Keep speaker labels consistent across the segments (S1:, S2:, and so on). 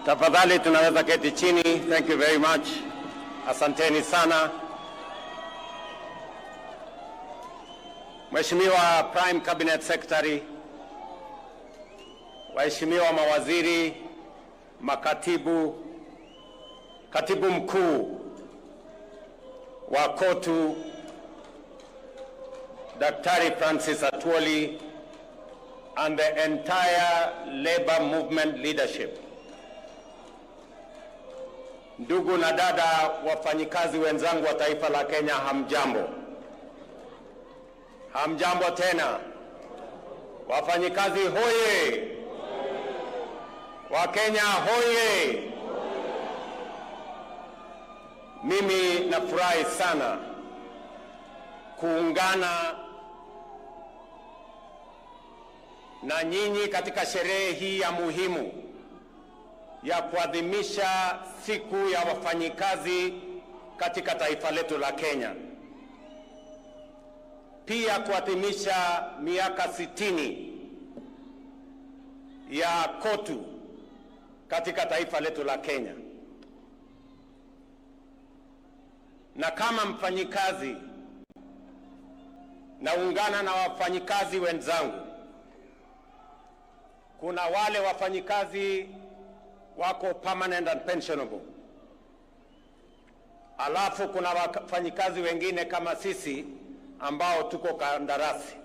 S1: Tafadhali tunaweza keti chini. Thank you very much. Asanteni sana. Mheshimiwa Prime Cabinet Secretary, waheshimiwa mawaziri, makatibu, katibu mkuu wa KOTU, Daktari Francis Atwoli, and the entire labor movement leadership. Ndugu na dada wafanyikazi wenzangu wa taifa la Kenya, hamjambo. Hamjambo tena. Wafanyikazi hoye. Wakenya hoye. Mimi nafurahi sana kuungana na nyinyi katika sherehe hii ya muhimu ya kuadhimisha siku ya wafanyikazi katika taifa letu la Kenya. Pia kuadhimisha miaka 60 ya KOTU katika taifa letu la Kenya. Na kama mfanyikazi, naungana na wafanyikazi wenzangu. Kuna wale wafanyikazi wako permanent and pensionable. Alafu kuna wafanyikazi wengine kama sisi ambao tuko kandarasi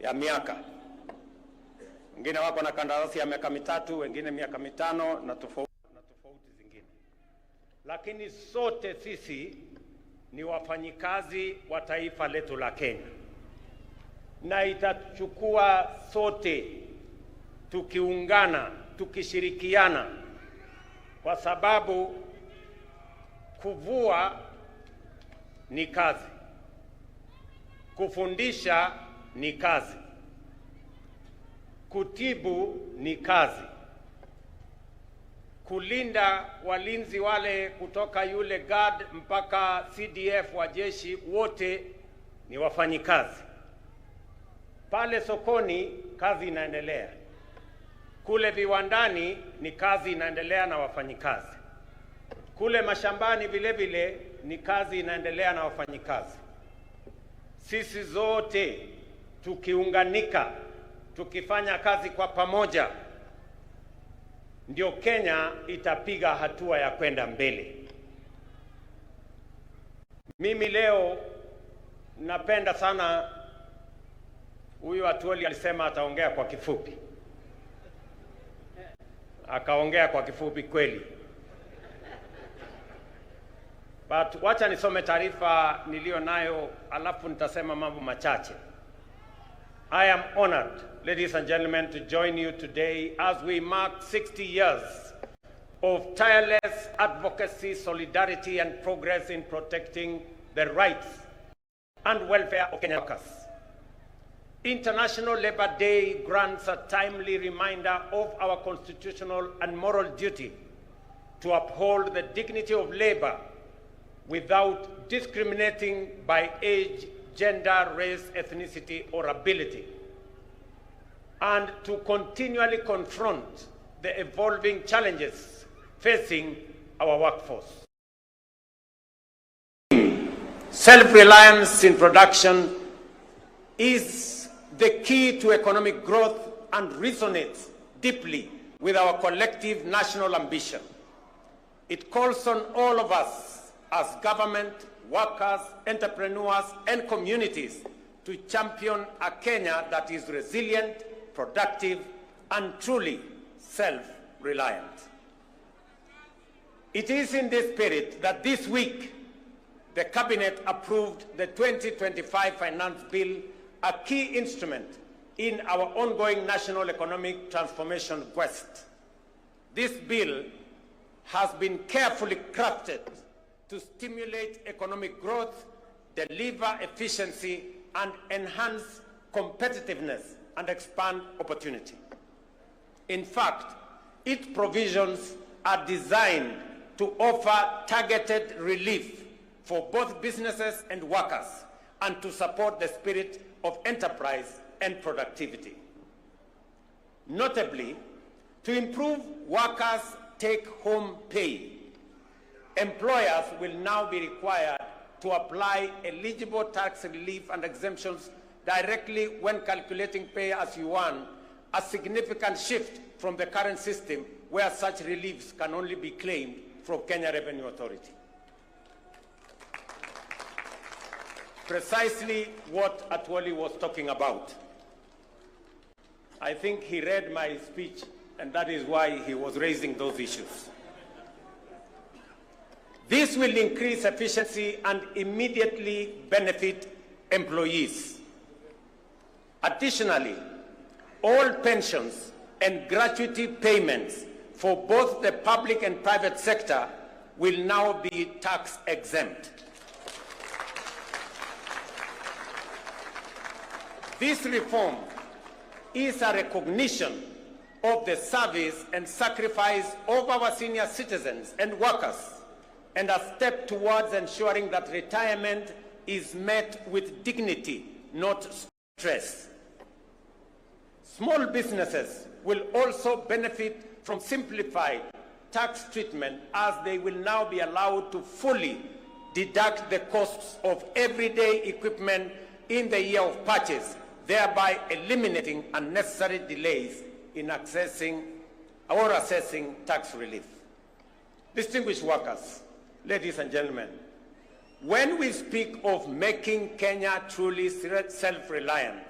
S1: ya miaka. Wengine wako na kandarasi ya miaka 3, wengine miaka 5 na tofauti zingine. Lakini sote sisi ni wafanyikazi wa taifa letu la Kenya. Na itachukua sote tukiungana, tukishirikiana, kwa sababu kuvua ni kazi, kufundisha ni kazi, kutibu ni kazi, kulinda walinzi wale kutoka yule guard mpaka CDF wa jeshi, wote ni wafanyikazi. Pale sokoni kazi inaendelea, kule viwandani ni kazi inaendelea na wafanyikazi, kule mashambani vile vile ni kazi inaendelea na wafanyikazi. Sisi zote tukiunganika, tukifanya kazi kwa pamoja, ndio Kenya itapiga hatua ya kwenda mbele. Mimi leo napenda sana, huyu Atwoli alisema ataongea kwa kifupi. Akaongea kwa kifupi kweli. But wacha nisome taarifa nilio nayo, alafu nitasema mambo machache. I am honored, ladies and gentlemen, to join you today as we mark 60 years of tireless advocacy, solidarity and progress in protecting the rights and welfare of Kenyan workers. International Labour Day grants a timely reminder of our constitutional and moral duty to uphold the dignity of labor without discriminating by age, gender, race, ethnicity, or ability, and to continually confront the evolving challenges facing our workforce. Self-reliance in production is the key to economic growth and resonates deeply with our collective national ambition. It calls on all of us as government, workers, entrepreneurs, and communities to champion a Kenya that is resilient, productive, and truly self-reliant. It is in this spirit that this week the Cabinet approved the 2025 Finance Bill, a key instrument in our ongoing national economic transformation quest. This bill has been carefully crafted to stimulate economic growth, deliver efficiency, and enhance competitiveness and expand opportunity. In fact, its provisions are designed to offer targeted relief for both businesses and workers, and to support the spirit of enterprise and productivity. Notably, To improve workers' take-home pay, employers will now be required to apply eligible tax relief and exemptions directly when calculating pay as you earn, a significant shift from the current system where such reliefs can only be claimed from Kenya Revenue Authority. Precisely what Atwoli was talking about. I think he read my speech, and that is why he was raising those issues. This will increase efficiency and immediately benefit employees. Additionally, all pensions and gratuity payments for both the public and private sector will now be tax exempt. This reform is a recognition of the service and sacrifice of our senior citizens and workers, and a step towards ensuring that retirement is met with dignity, not stress. Small businesses will also benefit from simplified tax treatment, as they will now be allowed to fully deduct the costs of everyday equipment in the year of purchase, thereby eliminating unnecessary delays in accessing or assessing tax relief. Distinguished workers, ladies and gentlemen, when we speak of making Kenya truly self-reliant,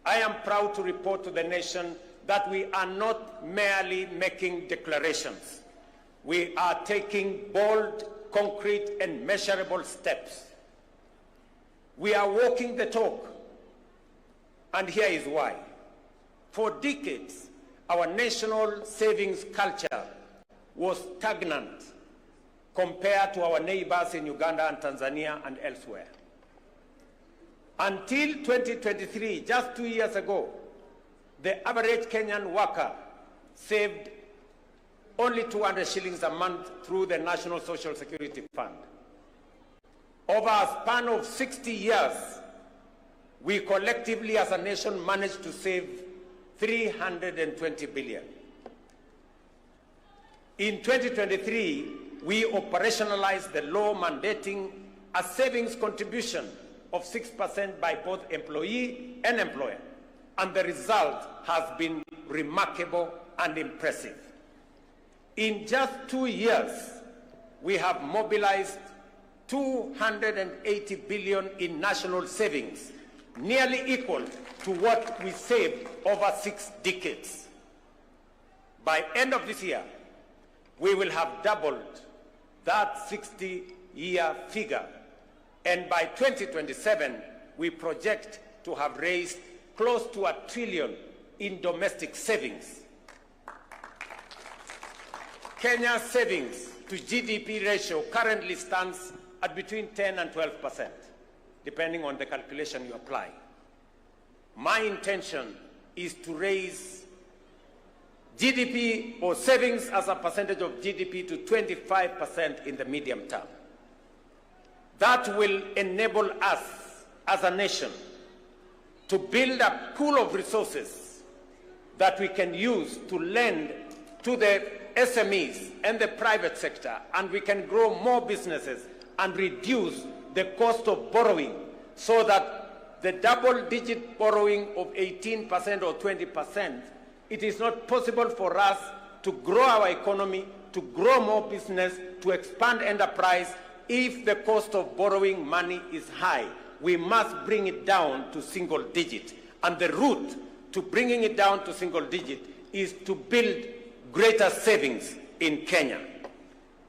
S1: I am proud to report to the nation that we are not merely making declarations. We are taking bold, concrete, and measurable steps. We are walking the talk, and here is why. For decades, our national savings culture was stagnant compared to our neighbors in Uganda and Tanzania and elsewhere. Until 2023, just 2 years ago, the average Kenyan worker saved only 200 shillings a month through the National Social Security Fund. Over a span of 60 years, we collectively as a nation managed to save 320 billion. In 2023, we operationalized the law mandating a savings contribution of 6% by both employee and employer, and the result has been remarkable and impressive. In just 2 years, we have mobilized 280 billion in national savings, nearly equal to what we saved over 6 decades. By end of this year, we will have doubled that 60-year figure, and by 2027, we project to have raised close to $1 trillion in domestic savings. Kenya's savings to GDP ratio currently stands at between 10 and 12%, depending on the calculation you apply. My intention is to raise GDP or savings as a percentage of GDP to 25% in the medium term. That will enable us as a nation to build a pool of resources that we can use to lend to the SMEs and the private sector, and we can grow more businesses and reduce the cost of borrowing, so that the double-digit borrowing of 18% or 20%, it is not possible for us to grow our economy, to grow more business, to expand enterprise, if the cost of borrowing money is high. We must bring it down to single digit. And the route to bringing it down to single digit is to build greater savings in Kenya.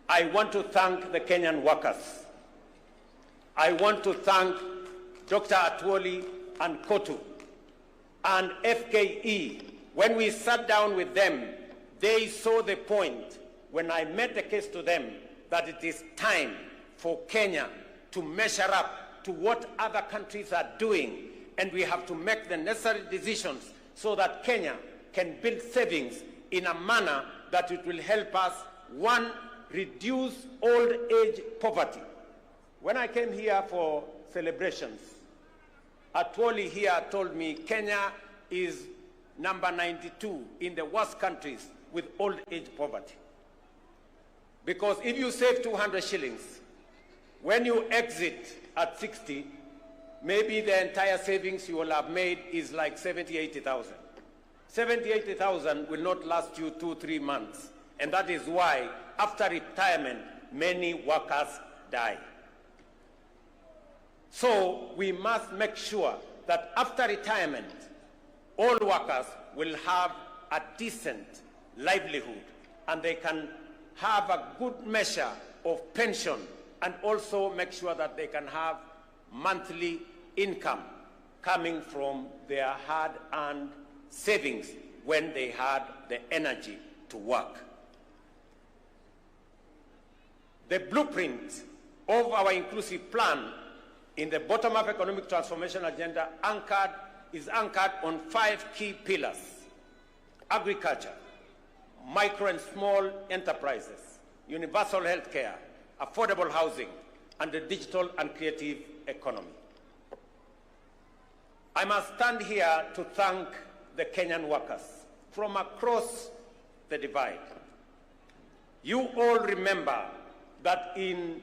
S1: I want to thank the Kenyan workers. I want to thank Dr. Atwoli and Kotu and FKE. When we sat down with them, they saw the point when I made the case to them that it is time for Kenya to measure up to what other countries are doing, and we have to make the necessary decisions so that Kenya can build savings in a manner that it will help us, one, reduce old age poverty. When I came here for celebrations, Atwoli here told me Kenya is number 92 in the worst countries with old age poverty. Because if you save 200 shillings, when you exit at 60, maybe the entire savings you will have made is like 70, 80,000. 70, 80,000 will not last you 2-3 months. And that is why, after retirement, many workers die. So we must make sure that after retirement, all workers will have a decent livelihood and they can have a good measure of pension, and also make sure that they can have monthly income coming from their hard-earned savings when they had the energy to work. The blueprint of our inclusive plan in the bottom-up economic transformation agenda is anchored on 5 key pillars: agriculture, micro and small enterprises, universal health care, affordable housing, and the digital and creative economy. I must stand here to thank the Kenyan workers from across the divide. You all remember that in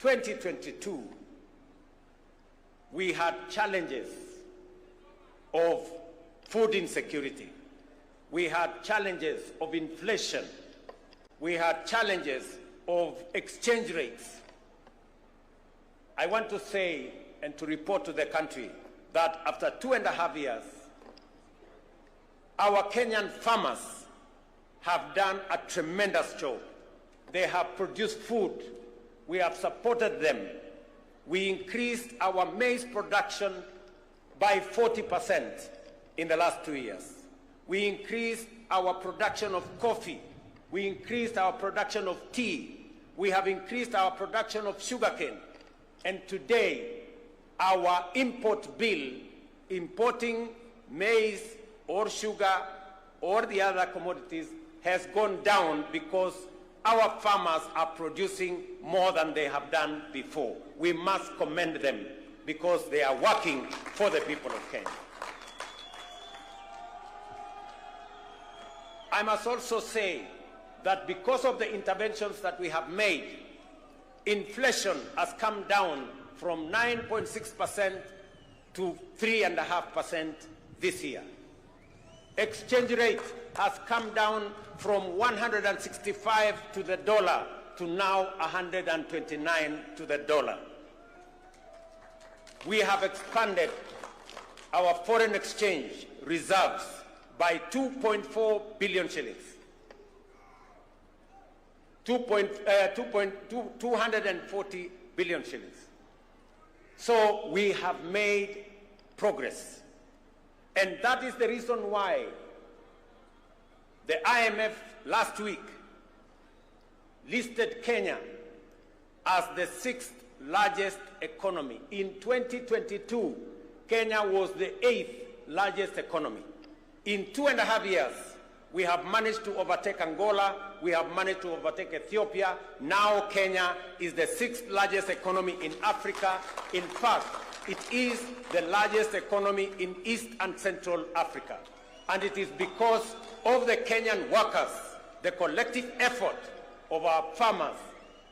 S1: 2022, we had challenges of food insecurity. We had challenges of inflation. We had challenges of exchange rates. I want to say and to report to the country that after 2.5 years, our Kenyan farmers have done a tremendous job. They have produced food. We have supported them. We increased our maize production by 40% in the last 2 years. We increased our production of coffee. We increased our production of tea. We have increased our production of sugarcane. And today, our import bill, importing maize or sugar or the other commodities, has gone down because our farmers are producing more than they have done before. We must commend them because they are working for the people of Kenya. I must also say that because of the interventions that we have made, inflation has come down from 9.6% to 3.5% this year. Exchange rate has come down from 165 to the dollar to now 129 to the dollar. We have expanded our foreign exchange reserves by 2.4 billion shillings. 240 billion shillings. So we have made progress. And that is the reason why the IMF last week listed Kenya as the 6th largest economy. In 2022, Kenya was the 8th largest economy. In 2.5 years, we have managed to overtake Angola, we have managed to overtake Ethiopia. Now Kenya is the 6th largest economy in Africa. In fact, it is the largest economy in East and Central Africa. And it is because of the Kenyan workers, the collective effort of our farmers,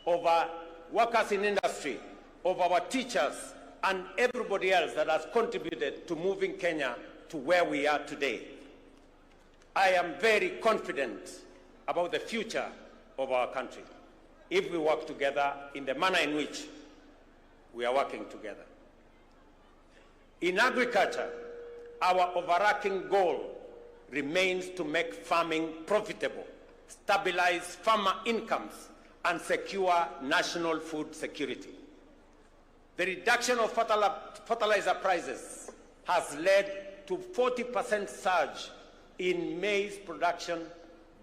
S1: of our workers in industry, of our teachers, and everybody else that has contributed to moving Kenya to where we are today. I am very confident about the future of our country if we work together in the manner in which we are working together. In agriculture, our overarching goal remains to make farming profitable, stabilize farmer incomes, and secure national food security. The reduction of fertilizer prices has led to 40% surge in maize production,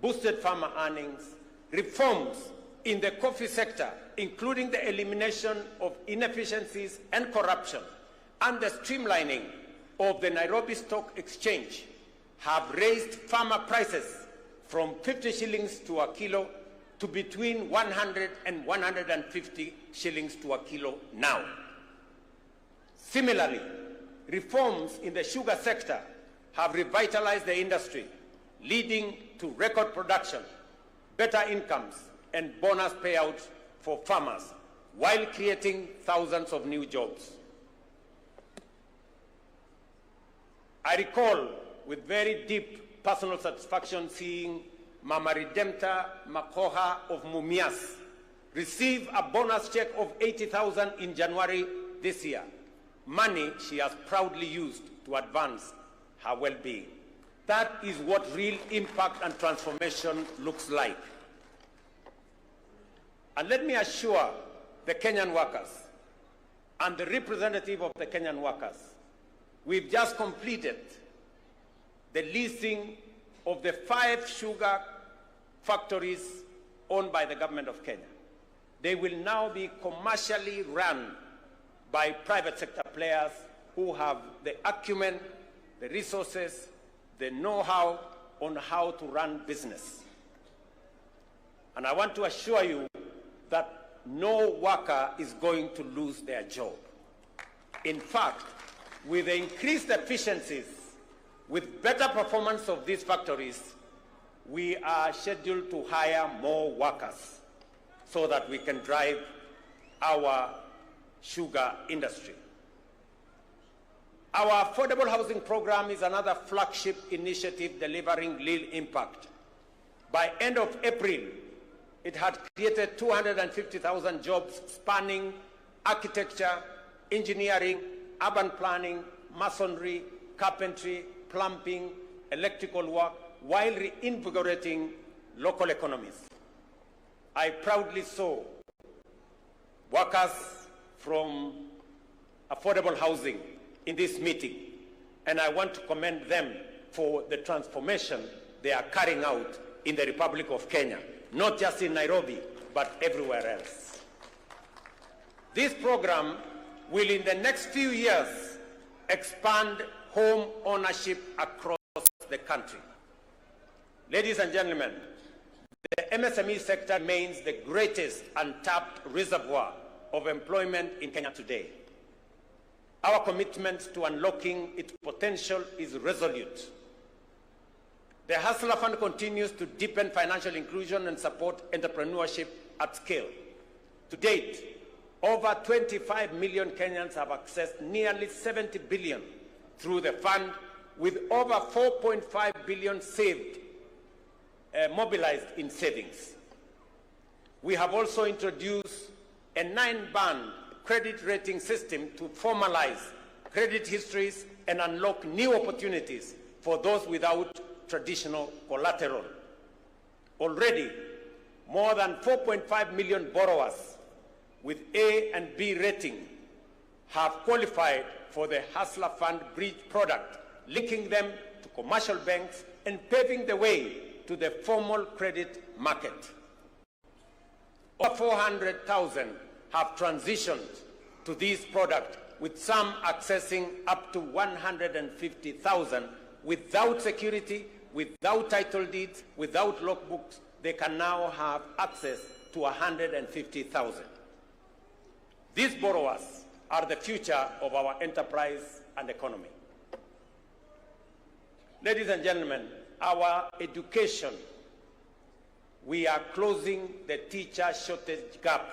S1: boosted farmer earnings, reforms in the coffee sector, including the elimination of inefficiencies and corruption, and the streamlining of the Nairobi Stock Exchange have raised farmer prices from 50 shillings to a kilo to between 100 and 150 shillings to a kilo now. Similarly, reforms in the sugar sector have revitalized the industry, leading to record production, better incomes, and bonus payouts for farmers, while creating thousands of new jobs. I recall with very deep personal satisfaction seeing Mama Redempta Makoha of Mumias receive a bonus check of 80,000 in January this year, money she has proudly used to advance her well-being. That is what real impact and transformation looks like. And let me assure the Kenyan workers and the representative of the Kenyan workers, we've just completed the leasing of the 5 sugar factories owned by the government of Kenya. They will now be commercially run by private sector players who have the acumen, the resources, the know-how on how to run business. And I want to assure you that no worker is going to lose their job. In fact, with the increased efficiencies, with better performance of these factories, we are scheduled to hire more workers so that we can drive our sugar industry. Our affordable housing program is another flagship initiative delivering real impact. By end of April, it had created 250,000 jobs spanning architecture, engineering, urban planning, masonry, carpentry, plumbing, electrical work, while reinvigorating local economies. I proudly saw workers from affordable housing in this meeting, and I want to commend them for the transformation they are carrying out in the Republic of Kenya, not just in Nairobi, but everywhere else. This program will, in the next few years, expand home ownership across the country. Ladies and gentlemen, the MSME sector remains the greatest untapped reservoir of employment in Kenya today. Our commitment to unlocking its potential is resolute. The Hustler Fund continues to deepen financial inclusion and support entrepreneurship at scale. To date, over 25 million Kenyans have accessed nearly 70 billion through the fund, with over 4.5 billion saved, mobilized in savings. We have also introduced a 9-band credit rating system to formalize credit histories and unlock new opportunities for those without traditional collateral. Already, more than 4.5 million borrowers with A and B rating have qualified for the Hustler Fund Bridge product, linking them to commercial banks and paving the way to the formal credit market. Over 400,000 have transitioned to this product, with some accessing up to 150,000 without security, without title deeds, without logbooks. They can now have access to 150,000. These borrowers are the future of our enterprise and economy. Ladies and gentlemen, our education, we are closing the teacher shortage gap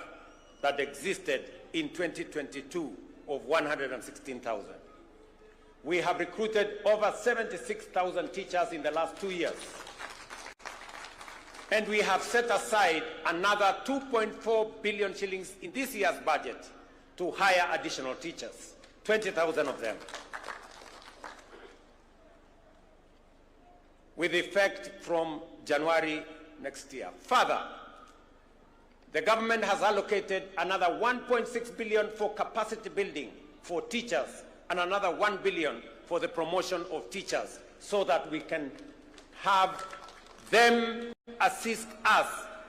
S1: that existed in 2022 of 116,000. We have recruited over 76,000 teachers in the last 2 years. And we have set aside another 2.4 billion shillings in this year's budget to hire additional teachers, 20,000 of them, with effect from January next year. Further, the government has allocated another 1.6 billion for capacity building for teachers and another 1 billion for the promotion of teachers, so that we can have them assist us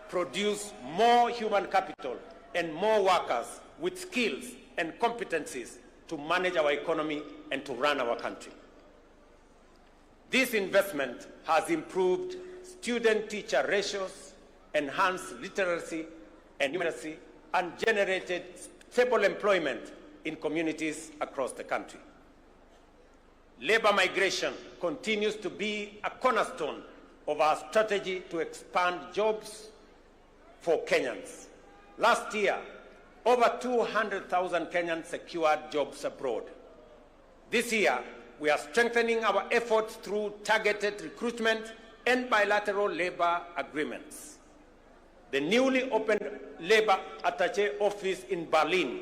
S1: produce more human capital and more workers with skills and competencies to manage our economy and to run our country. This investment has improved student-teacher ratios, enhanced literacy and numeracy, and generated stable employment in communities across the country. Labor migration continues to be a cornerstone of our strategy to expand jobs for Kenyans. Last year, over 200,000 Kenyans secured jobs abroad. This year, we are strengthening our efforts through targeted recruitment and bilateral labor agreements. The newly opened Labor Attaché office in Berlin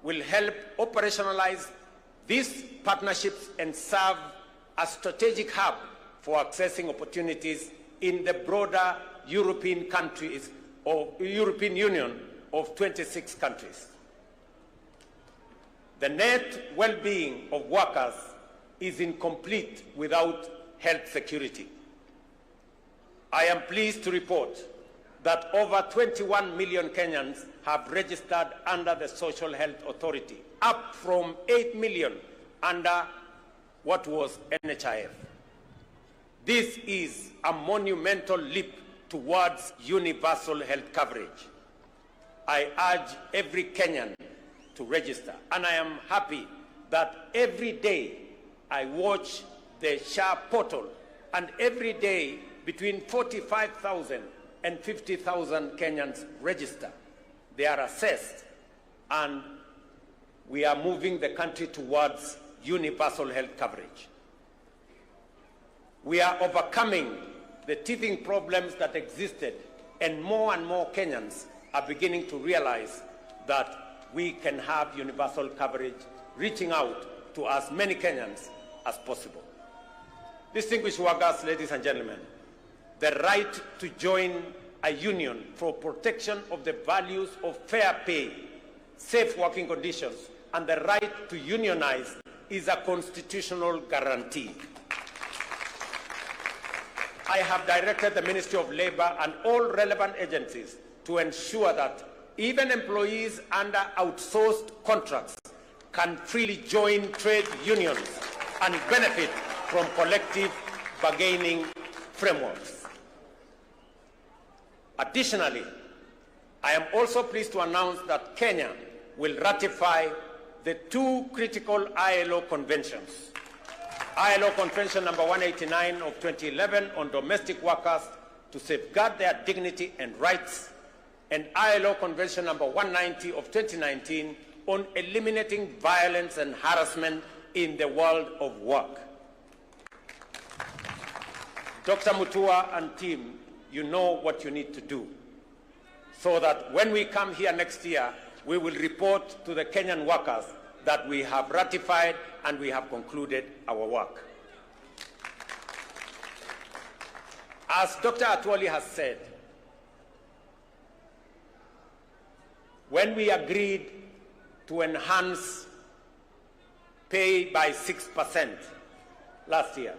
S1: will help operationalize these partnerships and serve as strategic hub for accessing opportunities in the broader European countries or European Union of 26 countries. The net well-being of workers is incomplete without health security. I am pleased to report that over 21 million Kenyans have registered under the Social Health Authority, up from 8 million under what was NHIF. This is a monumental leap towards universal health coverage. I urge every Kenyan to register, and I am happy that every day I watch the SHA portal, and every day between 45,000 and 50,000 Kenyans register. They are assessed, and we are moving the country towards universal health coverage. We are overcoming the teething problems that existed, and more Kenyans are beginning to realize that we can have universal coverage, reaching out to as many Kenyans as possible. Distinguished workers, ladies and gentlemen, the right to join a union for protection of the values of fair pay, safe working conditions, and the right to unionize is a constitutional guarantee. I have directed the Ministry of Labor and all relevant agencies to ensure that even employees under outsourced contracts can freely join trade unions and benefit from collective bargaining frameworks. Additionally, I am also pleased to announce that Kenya will ratify the two critical ILO conventions. ILO Convention number 189 of 2011 on domestic workers to safeguard their dignity and rights, and ILO Convention number 190 of 2019 on eliminating violence and harassment in the world of work. Dr. Mutua and team, you know what you need to do, so that when we come here next year, we will report to the Kenyan workers that we have ratified and we have concluded our work. As Dr. Atwoli has said, when we agreed to enhance pay by 6% last year,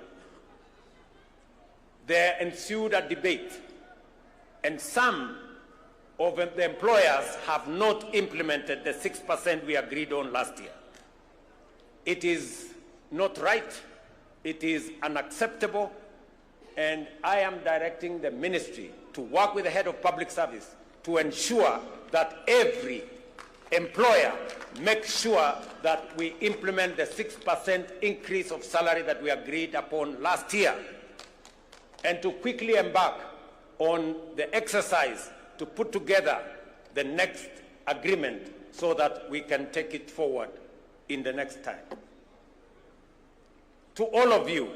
S1: there ensued a debate, and some of the employers have not implemented the 6% we agreed on last year. It is not right, it is unacceptable, and I am directing the ministry to work with the head of public service to ensure that every employer makes sure that we implement the 6% increase of salary that we agreed upon last year, and to quickly embark on the exercise to put together the next agreement so that we can take it forward in the next time. To all of you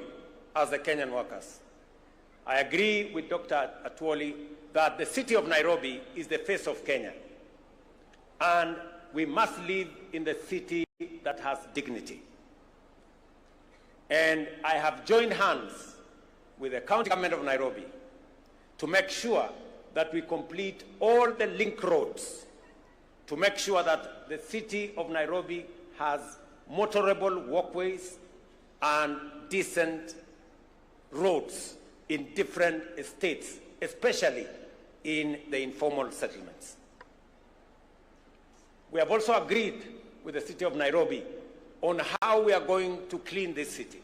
S1: as the Kenyan workers, I agree with Dr. Atwoli that the city of Nairobi is the face of Kenya, and we must live in the city that has dignity. And I have joined hands with the county government of Nairobi to make sure that we complete all the link roads to make sure that the city of Nairobi has motorable walkways and decent roads in different states, especially in the informal settlements. We have also agreed with the city of Nairobi on how we are going to clean this city.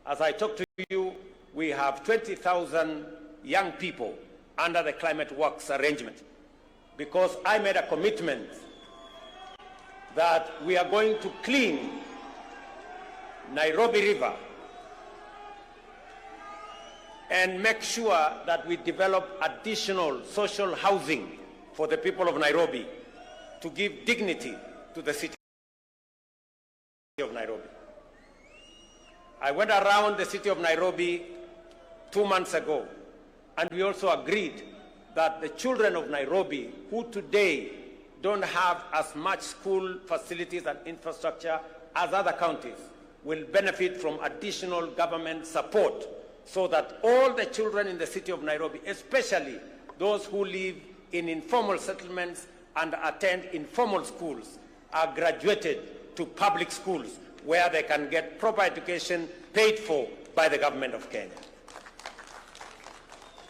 S1: As I talk to you, we have 20,000 young people under the Climate Works arrangement, because I made a commitment that we are going to clean Nairobi River, and make sure that we develop additional social housing for the people of Nairobi to give dignity to the city of Nairobi. I went around the city of Nairobi 2 months ago, and we also agreed that the children of Nairobi, who today don't have as much school facilities and infrastructure as other counties, will benefit from additional government support, so that all the children in the city of Nairobi, especially those who live in informal settlements and attend informal schools, are graduated to public schools where they can get proper education paid for by the government of Kenya.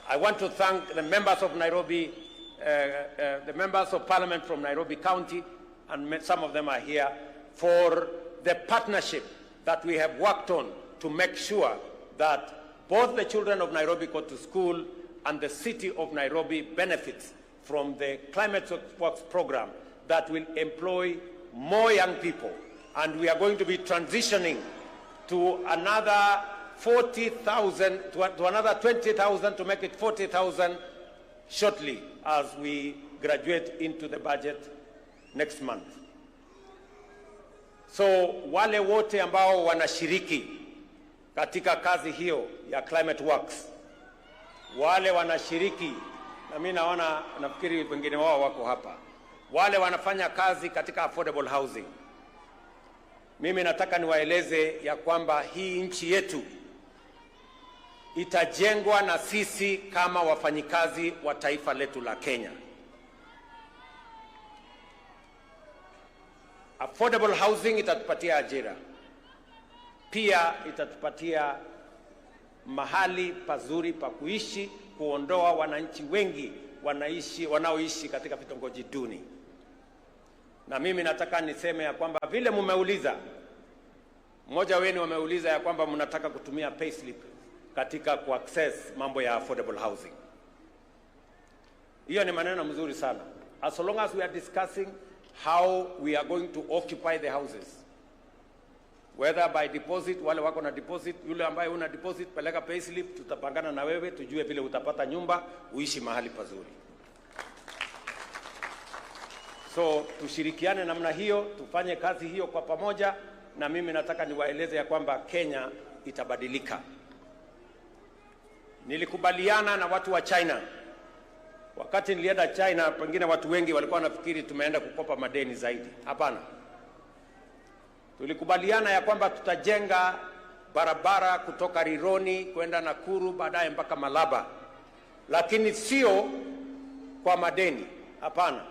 S1: I want to thank the members of Nairobi, the members of parliament from Nairobi County, and some of them are here, for the partnership that we have worked on to make sure that both the children of Nairobi go to school and the city of Nairobi benefits from the Climate Works program that will employ more young people. And we are going to be transitioning to another 40,000, to another 20,000 to make it 40,000 shortly as we graduate into the budget next month. So wale wote ambao wanashiriki katika kazi hiyo ya Climate Works, wale wanashiriki, na mimi naona nafikiri wengine wao wako hapa, wale wanafanya kazi katika affordable housing, mimi nataka niwaeleze ya kwamba hii nchi yetu itajengwa na sisi kama wafanyikazi wa taifa letu la Kenya. Affordable housing itatupatia ajira, pia itatupatia mahali pazuri pa kuishi, kuondoa wananchi wengi wanaoishi katika vitongoji duni. Na mimi nataka niseme ya kwamba vile mumeuliza, mmoja wenu wameuliza ya kwamba mnataka kutumia payslip katika kuaccess mambo ya affordable housing. Hiyo ni maneno mzuri sana. As long as we are discussing how we are going to occupy the houses, whether by deposit, wale wako na deposit, yule ambaye una deposit peleka payslip, tutapangana na wewe tujue vile utapata nyumba uishi mahali pazuri. So tushirikiane namna hiyo, tufanye kazi hiyo kwa pamoja, na mimi nataka niwaeleze ya kwamba Kenya itabadilika. Nilikubaliana na watu wa China. Wakati nilienda China, pengine watu wengi walikuwa wanafikiri tumeenda kukopa madeni zaidi. Hapana. Tulikubaliana ya kwamba tutajenga barabara kutoka Rironi kwenda Nakuru, baadaye mpaka Malaba. Lakini sio kwa madeni. Hapana.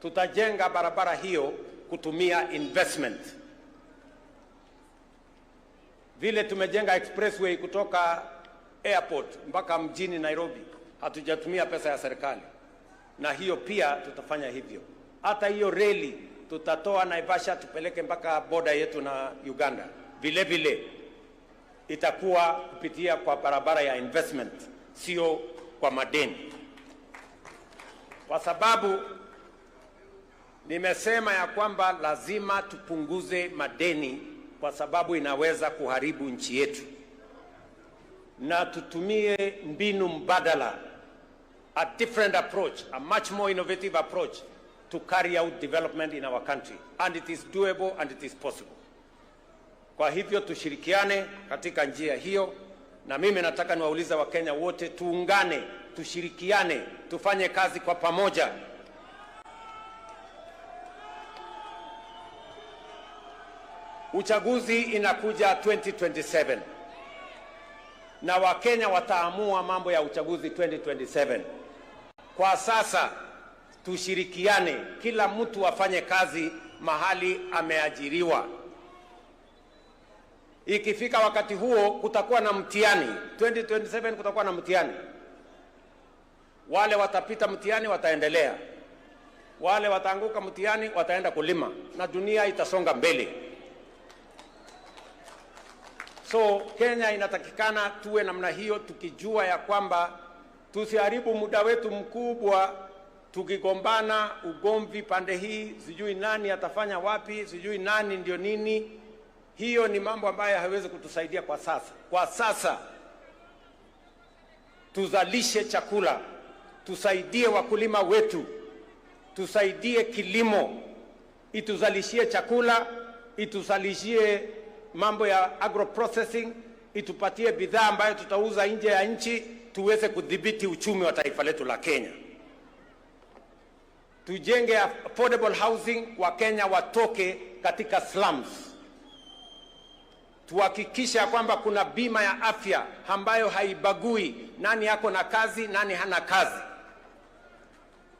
S1: Tutajenga barabara hiyo kutumia investment. Vile tumejenga expressway kutoka airport mpaka mjini Nairobi, hatujatumia pesa ya serikali. Na hiyo pia tutafanya hivyo. Hata hiyo reli tutatoa Naivasha tupeleke mpaka border yetu na Uganda. Vile vile itakuwa kupitia kwa barabara ya investment, sio kwa madeni. Kwa sababu nimesema ya kwamba lazima tupunguze madeni, kwa sababu inaweza kuharibu nchi yetu. Na tutumie mbinu mbadala, a different approach, a much more innovative approach to carry out development in our country. And it is doable and it is possible. Kwa hivyo tushirikiane katika njia hiyo, na mimi nataka niwauliza Wakenya wote tuungane, tushirikiane, tufanye kazi kwa pamoja. Uchaguzi inakuja 2027. Na Wakenya wataamua mambo ya uchaguzi 2027. Kwa sasa tushirikiane, kila mtu afanye kazi mahali ameajiriwa. Ikifika wakati huo kutakuwa na mtihani, 2027 kutakuwa na mtihani. Wale watapita mtihani wataendelea, wale wataanguka mtihani wataenda kulima, na dunia itasonga mbele. So Kenya inatakikana tuwe namna hiyo, tukijua ya kwamba tusiharibu muda wetu mkubwa tukigombana ugomvi pande hii, sijui nani atafanya wapi, sijui nani ndio nini. Hiyo ni mambo ambayo haiwezi kutusaidia kwa sasa. Kwa sasa tuzalishe chakula, tusaidie wakulima wetu, tusaidie kilimo, ituzalishie chakula, ituzalishie mambo ya agro processing, itupatie bidhaa ambayo tutauza nje ya nchi, tuweze kudhibiti uchumi wa taifa letu la Kenya. Tujenge affordable housing, wa Kenya watoke katika slums. Tuhakikisha kwamba kuna bima ya afya ambayo haibagui nani yako na kazi, nani hana kazi.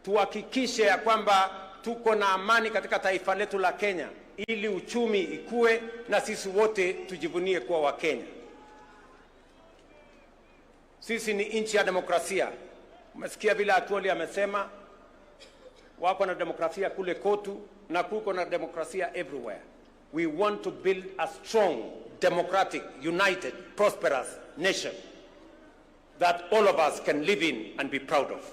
S1: Tuhakikishe ya kwamba tuko na amani katika taifa letu la Kenya, ili uchumi ikue na sisi wote tujivunie kuwa wa Kenya. Sisi ni nchi ya demokrasia. Umesikia vile Atuoli amesema, wako na demokrasia kule Kotu na kuko na demokrasia everywhere. We want to build a strong, democratic, united, prosperous nation that all of us can live in and be proud of.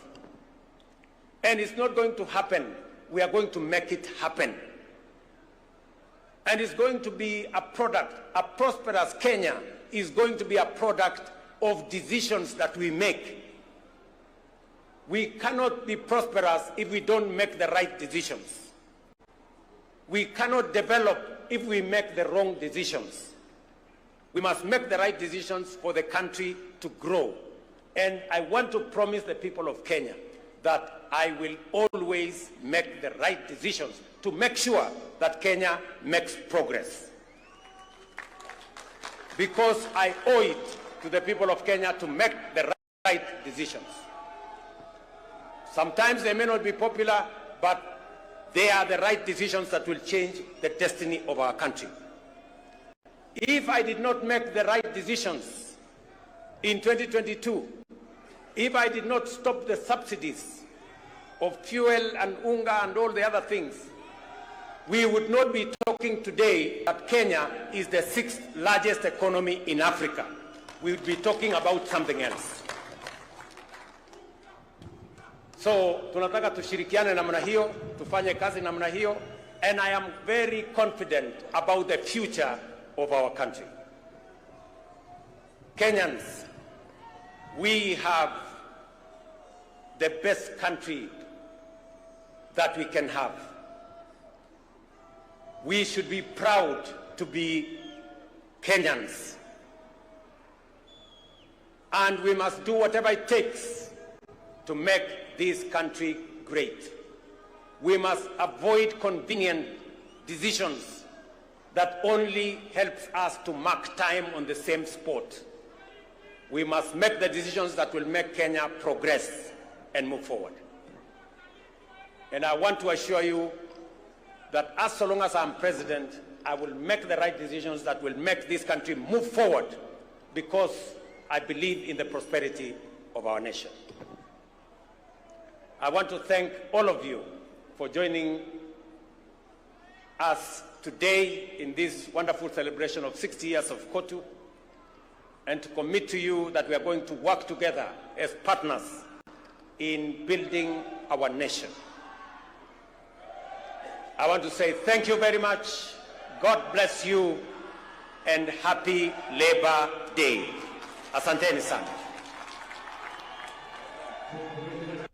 S1: And it's not going to happen. We are going to make it happen. And it's going to be a product, a prosperous Kenya is going to be a product of decisions that we make. We cannot be prosperous if we don't make the right decisions. We cannot develop if we make the wrong decisions. We must make the right decisions for the country to grow. And I want to promise the people of Kenya that I will always make the right decisions to make sure that Kenya makes progress. Because I owe it to the people of Kenya to make the right decisions. Sometimes they may not be popular, but they are the right decisions that will change the destiny of our country. If I did not make the right decisions in 2022, if I did not stop the subsidies of fuel and unga and all the other things, we would not be talking today that Kenya is the 6th largest economy in Africa. We would be talking about something else. So, tunataka tushirikiane namna hiyo, tufanye kazi namna hiyo, and I am very confident about the future of our country. Kenyans, we have the best country that we can have. We should be proud to be Kenyans. And we must do whatever it takes to make this country great. We must avoid convenient decisions that only helps us to mark time on the same spot. We must make the decisions that will make Kenya progress and move forward. And I want to assure you that as long as I'm president, I will make the right decisions that will make this country move forward, because I believe in the prosperity of our nation. I want to thank all of you for joining us today in this wonderful celebration of 60 years of Kotu, and to commit to you that we are going to work together as partners in building our nation. I want to say thank you very much. God bless you, and happy Labor Day. Asanteni sana.